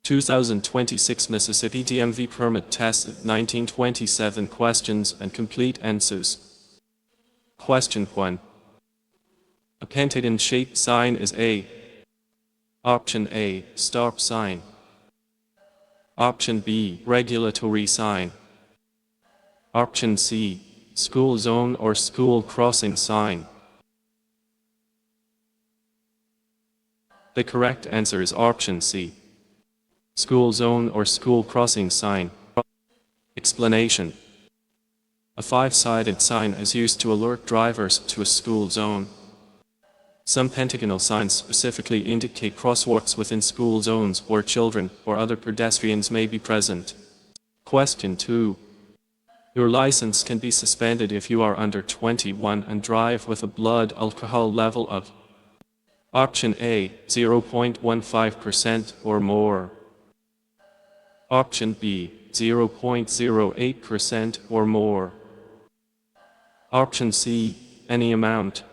2026 Mississippi DMV permit test 1927 questions and complete answers. Question 1. A pentagon-shaped sign is a. Option A, stop sign. Option B, regulatory sign. Option C, school zone or school crossing sign. The correct answer is option C, school zone or school crossing sign. Explanation. A five-sided sign is used to alert drivers to a school zone. Some pentagonal signs specifically indicate crosswalks within school zones where children or other pedestrians may be present. Question 2. Your license can be suspended if you are under 21 and drive with a blood alcohol level of. Option A, 0.15% or more. Option B, 0.08% or more. Option C, any amount.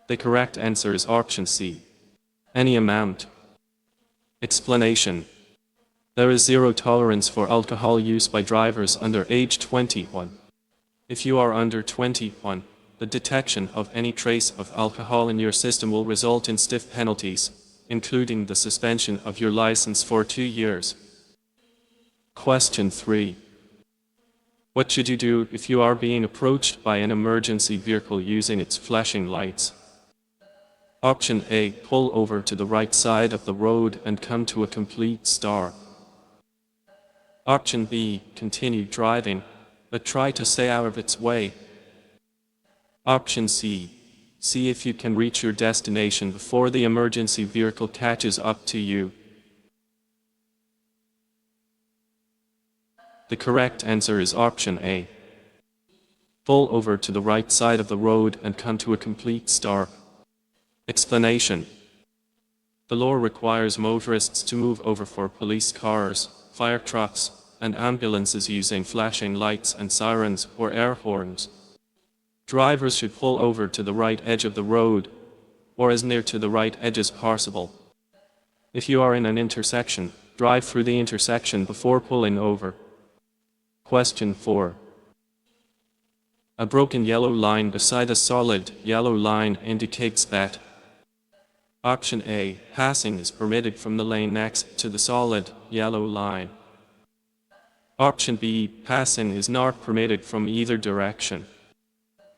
The correct answer is option C, any amount. Explanation. There is zero tolerance for alcohol use by drivers under age 21. If you are under 21, the detection of any trace of alcohol in your system will result in stiff penalties, including the suspension of your license for 2 years. Question 3. What should you do if you are being approached by an emergency vehicle using its flashing lights? Option A, pull over to the right side of the road and come to a complete stop. Option B, continue driving, but try to stay out of its way. Option C, see if you can reach your destination before the emergency vehicle catches up to you. The correct answer is option A. Pull over to the right side of the road and come to a complete stop. Explanation. The law requires motorists to move over for police cars, fire trucks, and ambulances using flashing lights and sirens or air horns. Drivers should pull over to the right edge of the road, or as near to the right edge as possible. If you are in an intersection, drive through the intersection before pulling over. Question 4. A broken yellow line beside a solid yellow line indicates that. Option A, passing is permitted from the lane next to the solid yellow line. Option B, passing is not permitted from either direction.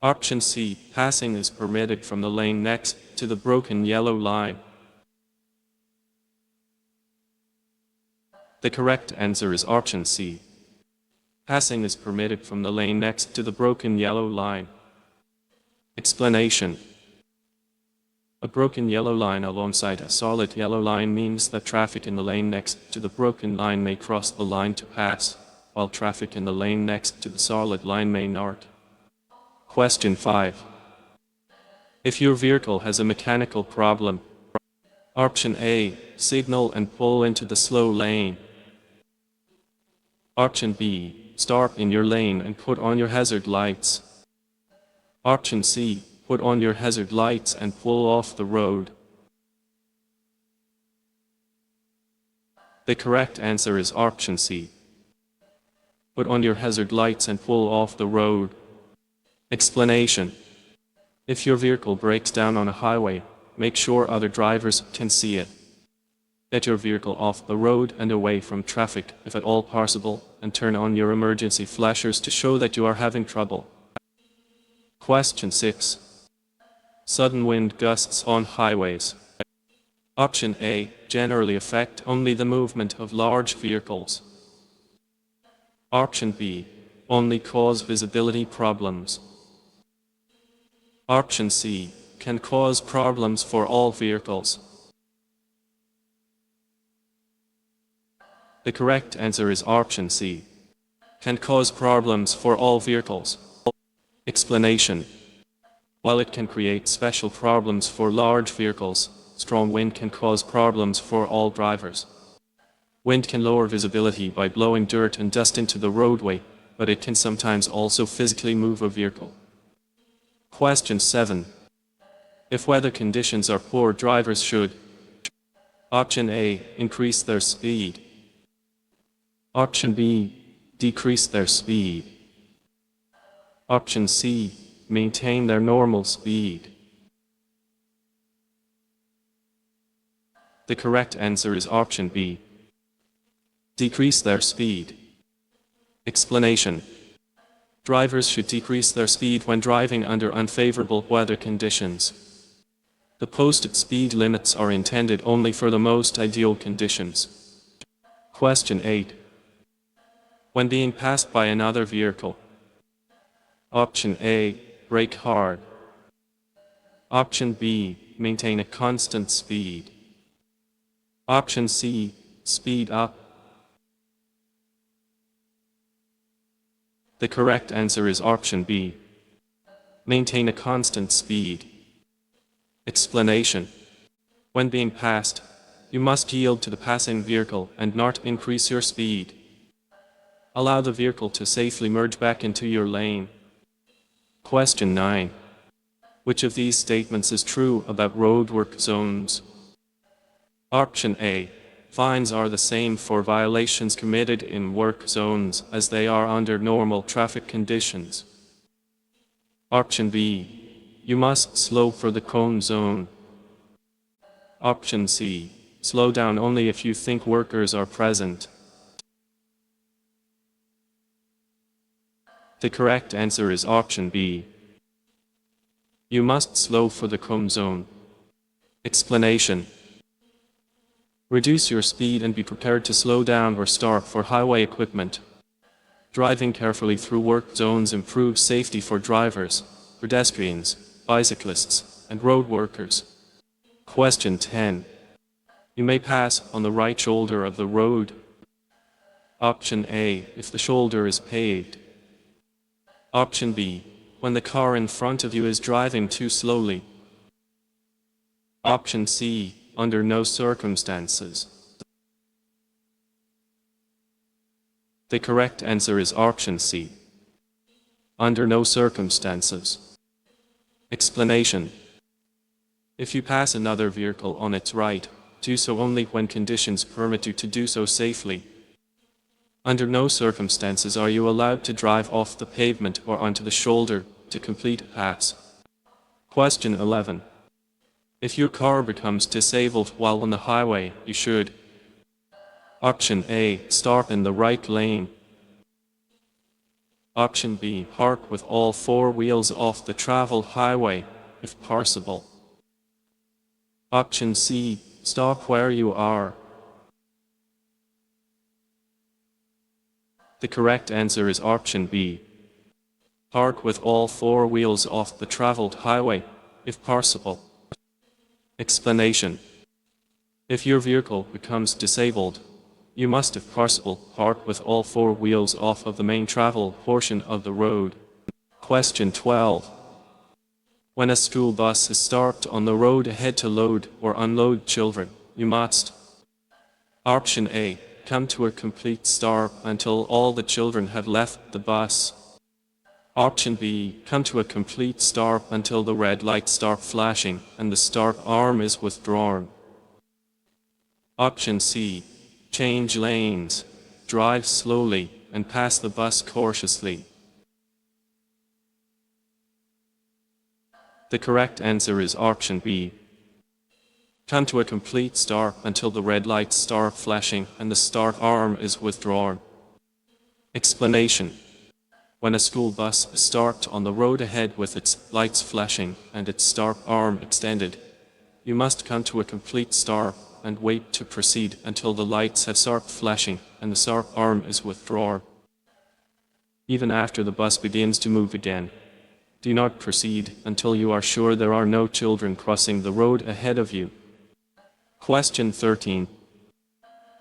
Option C, passing is permitted from the lane next to the broken yellow line. The correct answer is option C. Passing is permitted from the lane next to the broken yellow line. Explanation. A broken yellow line alongside a solid yellow line means that traffic in the lane next to the broken line may cross the line to pass, while traffic in the lane next to the solid line may not. Question 5. If your vehicle has a mechanical problem, option A, signal and pull into the slow lane. Option B, stop in your lane and put on your hazard lights. Option C, put on your hazard lights and pull off the road. The correct answer is option C. Put on your hazard lights and pull off the road. Explanation. If your vehicle breaks down on a highway, make sure other drivers can see it. Get your vehicle off the road and away from traffic if at all possible, and turn on your emergency flashers to show that you are having trouble. Question 6. Sudden wind gusts on highways. Option A, generally affect only the movement of large vehicles. Option B, only cause visibility problems. Option C, can cause problems for all vehicles. The correct answer is option C, can cause problems for all vehicles. Explanation. While it can create special problems for large vehicles, strong wind can cause problems for all drivers. Wind can lower visibility by blowing dirt and dust into the roadway, but it can sometimes also physically move a vehicle. Question 7. If weather conditions are poor, drivers should. Option A, increase their speed. Option B, decrease their speed. Option C, maintain their normal speed. The correct answer is option B, decrease their speed. Explanation. Drivers should decrease their speed when driving under unfavorable weather conditions. The posted speed limits are intended only for the most ideal conditions. Question 8. When being passed by another vehicle. Option A, brake hard. Option B, maintain a constant speed. Option C, speed up. The correct answer is option B, maintain a constant speed. Explanation. When being passed, you must yield to the passing vehicle and not increase your speed. Allow the vehicle to safely merge back into your lane. Question 9. Which of these statements is true about roadwork zones? Option A. Fines are the same for violations committed in work zones as they are under normal traffic conditions. Option B. You must slow for the cone zone. Option C. Slow down only if you think workers are present. The correct answer is option B. You must slow for the cone zone. Explanation. Reduce your speed and be prepared to slow down or stop for highway equipment. Driving carefully through work zones improves safety for drivers, pedestrians, bicyclists, and road workers. Question 10. You may pass on the right shoulder of the road. Option A, if the shoulder is paved. Option B, when the car in front of you is driving too slowly. Option C, under no circumstances. The correct answer is option C, under no circumstances. Explanation. If you pass another vehicle on its right, do so only when conditions permit you to do so safely. Under no circumstances are you allowed to drive off the pavement or onto the shoulder to complete a pass. Question 11. If your car becomes disabled while on the highway, you should. Option A, stop in the right lane. Option B, park with all four wheels off the travel highway, if possible. Option C, stop where you are. The correct answer is option B. Park with all four wheels off the traveled highway, if possible. Explanation. If your vehicle becomes disabled, you must, if possible, park with all four wheels off of the main travel portion of the road. Question 12. When a school bus is stopped on the road ahead to load or unload children, you must. Option A, come to a complete stop until all the children have left the bus. Option B, come to a complete stop until the red lights start flashing and the start arm is withdrawn. Option C, change lanes, drive slowly, and pass the bus cautiously. The correct answer is option B. Come to a complete stop until the red lights start flashing and the start arm is withdrawn. Explanation. When a school bus is stopped on the road ahead with its lights flashing and its start arm extended, you must come to a complete stop and wait to proceed until the lights have stopped flashing and the start arm is withdrawn. Even after the bus begins to move again, do not proceed until you are sure there are no children crossing the road ahead of you. Question 13.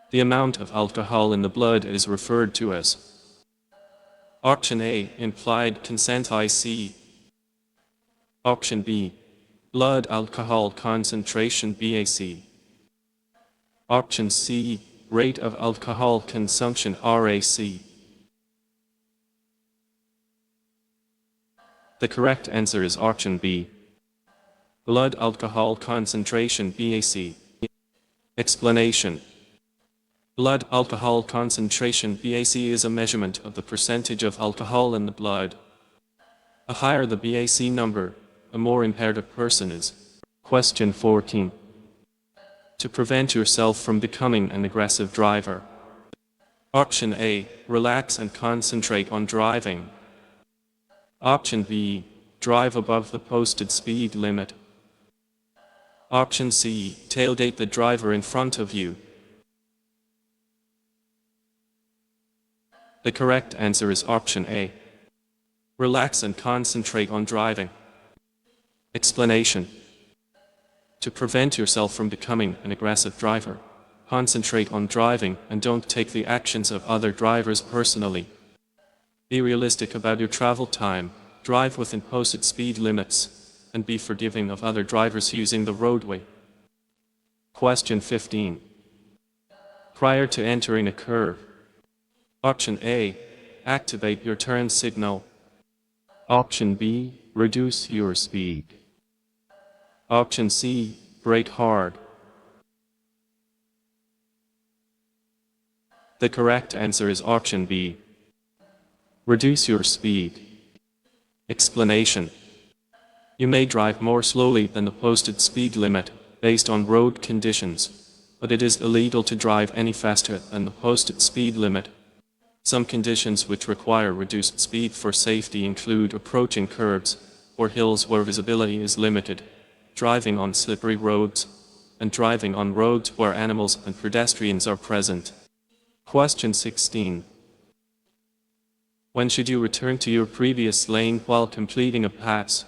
The amount of alcohol in the blood is referred to as. Option A, implied consent IC. Option B, blood alcohol concentration BAC. Option C, rate of alcohol consumption RAC. The correct answer is option B, blood alcohol concentration BAC. Explanation. Blood alcohol concentration (BAC) is a measurement of the percentage of alcohol in the blood. The higher the BAC number, a more impaired a person is. Question 14. To prevent yourself from becoming an aggressive driver. Option A. Relax and concentrate on driving. Option B. Drive above the posted speed limit. Option C. Tailgate the driver in front of you. The correct answer is option A. Relax and concentrate on driving. Explanation. To prevent yourself from becoming an aggressive driver, concentrate on driving and don't take the actions of other drivers personally. Be realistic about your travel time, drive within posted speed limits, and be forgiving of other drivers using the roadway. Question 15. Prior to entering a curve. Option A. Activate your turn signal. Option B. Reduce your speed. Option C. Brake hard. The correct answer is option B. Reduce your speed. Explanation. You may drive more slowly than the posted speed limit, based on road conditions, but it is illegal to drive any faster than the posted speed limit. Some conditions which require reduced speed for safety include approaching curbs, or hills where visibility is limited, driving on slippery roads, and driving on roads where animals and pedestrians are present. Question 16. When should you return to your previous lane while completing a pass?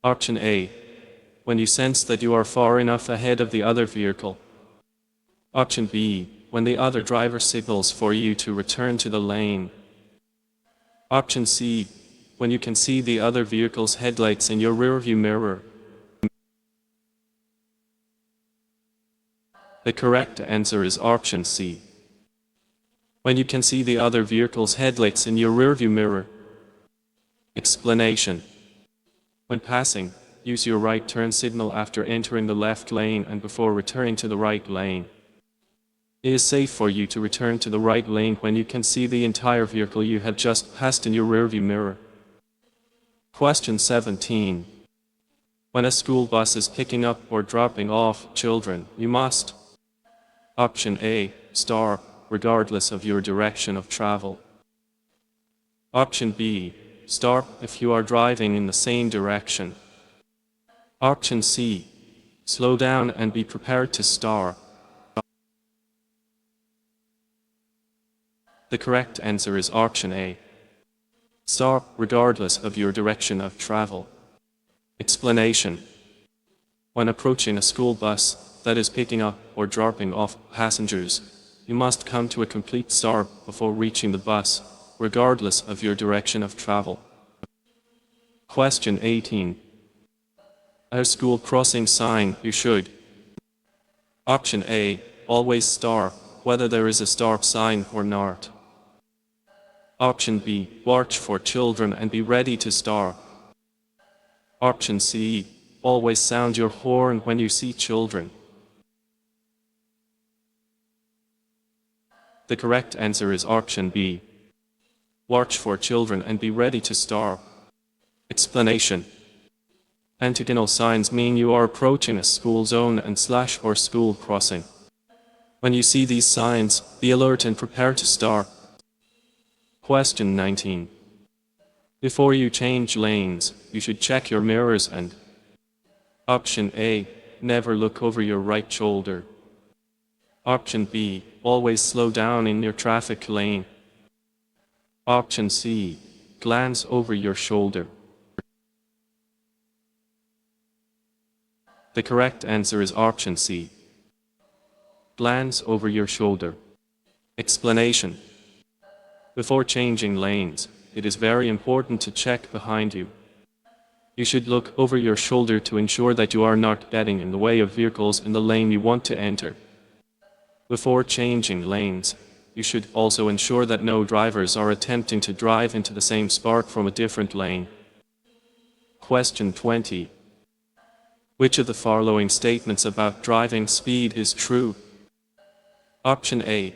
Option A. When you sense that you are far enough ahead of the other vehicle. Option B. When the other driver signals for you to return to the lane. Option C. When you can see the other vehicle's headlights in your rearview mirror. The correct answer is option C. When you can see the other vehicle's headlights in your rearview mirror. Explanation. When passing, use your right turn signal after entering the left lane and before returning to the right lane. It is safe for you to return to the right lane when you can see the entire vehicle you had just passed in your rearview mirror. Question 17. When a school bus is picking up or dropping off children, you must. Option A. Stop, regardless of your direction of travel. Option B. Stop if you are driving in the same direction. Option C. Slow down and be prepared to stop. The correct answer is option A. Stop regardless of your direction of travel. Explanation. When approaching a school bus that is picking up or dropping off passengers, you must come to a complete stop before reaching the bus, regardless of your direction of travel. Question 18. At a school crossing sign, you should. Option A. Always stop, whether there is a stop sign or not. Option B. Watch for children and be ready to stop. Option C. Always sound your horn when you see children. The correct answer is option B. Watch for children and be ready to stop. Explanation. Antigonal signs mean you are approaching a school zone and / or school crossing. When you see these signs, be alert and prepare to stop. Question 19. Before you change lanes, you should check your mirrors and. Option A. Never look over your right shoulder. Option B. Always slow down in your traffic lane. Option C. Glance over your shoulder. The correct answer is option C. Glance over your shoulder. Explanation. Before changing lanes, it is very important to check behind you. You should look over your shoulder to ensure that you are not getting in the way of vehicles in the lane you want to enter. Before changing lanes, you should also ensure that no drivers are attempting to drive into the same spot from a different lane. Question 20. Which of the following statements about driving speed is true? Option A.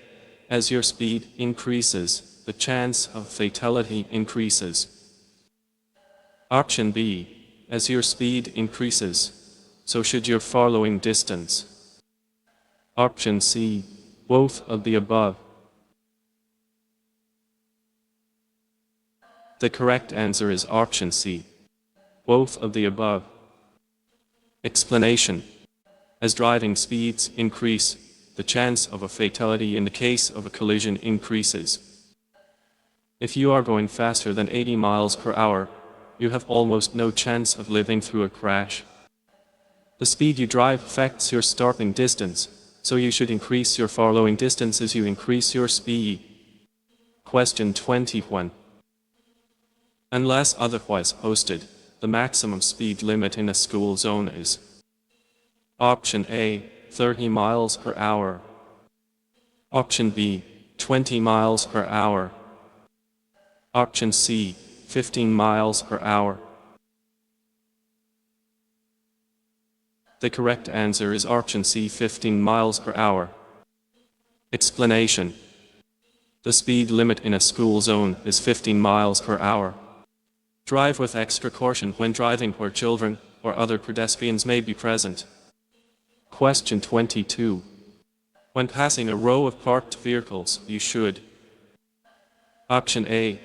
As your speed increases, the chance of fatality increases. Option B. As your speed increases, so should your following distance. Option C. Both of the above. The correct answer is option C. Both of the above. Explanation. As driving speeds increase, the chance of a fatality in the case of a collision increases. If you are going faster than 80 miles per hour, you have almost no chance of living through a crash. The speed you drive affects your starting distance, so you should increase your following distance as you increase your speed. Question 21. Unless otherwise posted, the maximum speed limit in a school zone is: Option A, 30 miles per hour. Option B, 20 miles per hour. Option C, 15 miles per hour. The correct answer is option C, 15 miles per hour. Explanation. The speed limit in a school zone is 15 miles per hour. Drive with extra caution when driving where children or other pedestrians may be present. Question 22. When passing a row of parked vehicles, you should: Option A.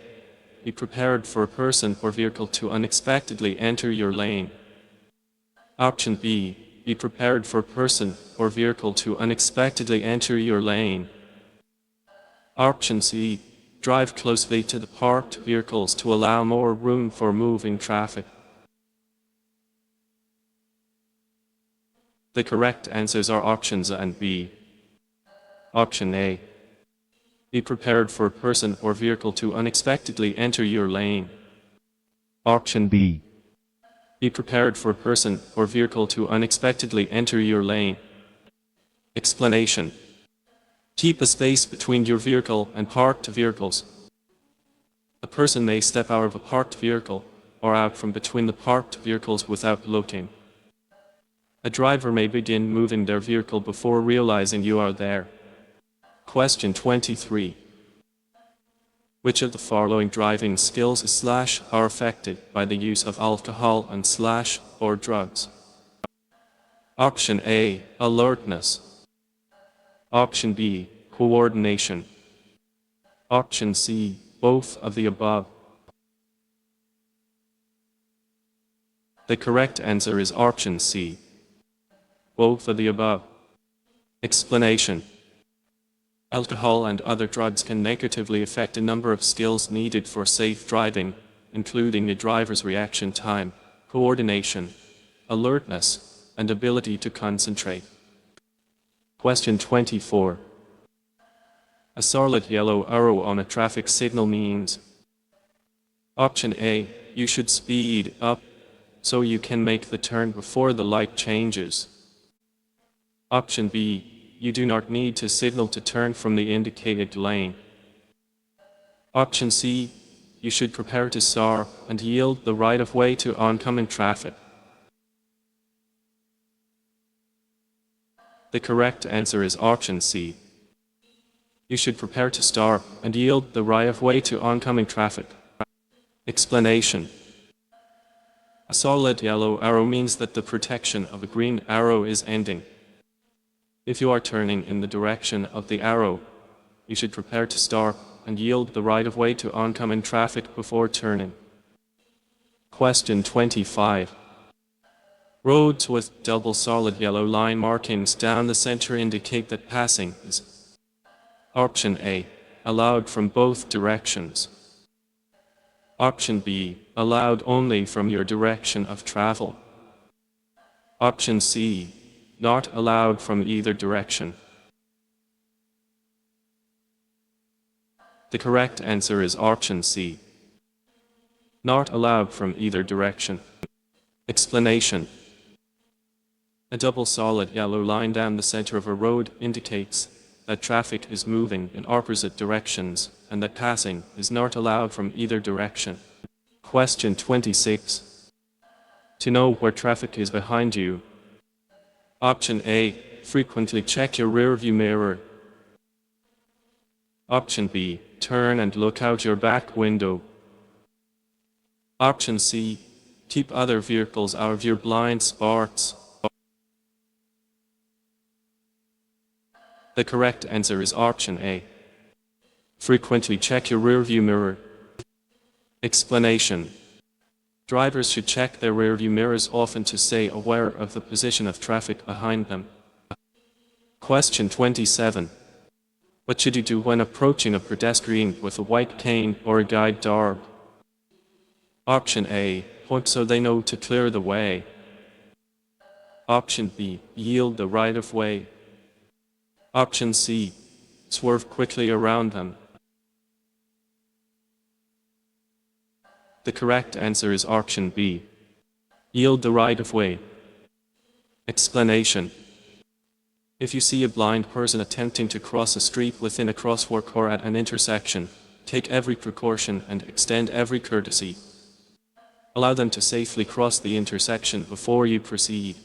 Be prepared for a person or vehicle to unexpectedly enter your lane. Option B. Be prepared for a person or vehicle to unexpectedly enter your lane. Option C. Drive closely to the parked vehicles to allow more room for moving traffic. The correct answers are options A and B. Option A. Be prepared for a person or vehicle to unexpectedly enter your lane. Option B. Be prepared for a person or vehicle to unexpectedly enter your lane. Explanation. Keep a space between your vehicle and parked vehicles. A person may step out of a parked vehicle or out from between the parked vehicles without looking. A driver may begin moving their vehicle before realizing you are there. Question 23. Which of the following driving skills are affected by the use of alcohol and or drugs? Option A, alertness. Option B, coordination. Option C, both of the above. The correct answer is option C, both of the above. Explanation. Alcohol and other drugs can negatively affect a number of skills needed for safe driving, including a driver's reaction time, coordination, alertness, and ability to concentrate. Question 24. A solid yellow arrow on a traffic signal means: Option A, you should speed up so you can make the turn before the light changes. Option B, you do not need to signal to turn from the indicated lane. Option C, you should prepare to stop and yield the right of way to oncoming traffic. The correct answer is option C. You should prepare to stop and yield the right of way to oncoming traffic. Explanation. A solid yellow arrow means that the protection of a green arrow is ending. If you are turning in the direction of the arrow, you should prepare to stop and yield the right of way to oncoming traffic before turning. Question 25. Roads with double solid yellow line markings down the center indicate that passing is: Option A, allowed from both directions. Option B, allowed only from your direction of travel. Option C, not allowed from either direction. The correct answer is option C, not allowed from either direction. Explanation. A double solid yellow line down the center of a road indicates that traffic is moving in opposite directions and that passing is not allowed from either direction. Question 26. To know where traffic is behind you, Option A. Frequently check your rearview mirror. Option B. Turn and look out your back window. Option C. Keep other vehicles out of your blind spots. The correct answer is option A. Frequently check your rearview mirror. Explanation. Drivers should check their rearview mirrors often to stay aware of the position of traffic behind them. Question 27. What should you do when approaching a pedestrian with a white cane or a guide dog? Option A. Point so they know to clear the way. Option B. Yield the right of way. Option C. Swerve quickly around them. The correct answer is option B. Yield the right of way. Explanation. If you see a blind person attempting to cross a street within a crosswalk or at an intersection, take every precaution and extend every courtesy. Allow them to safely cross the intersection before you proceed.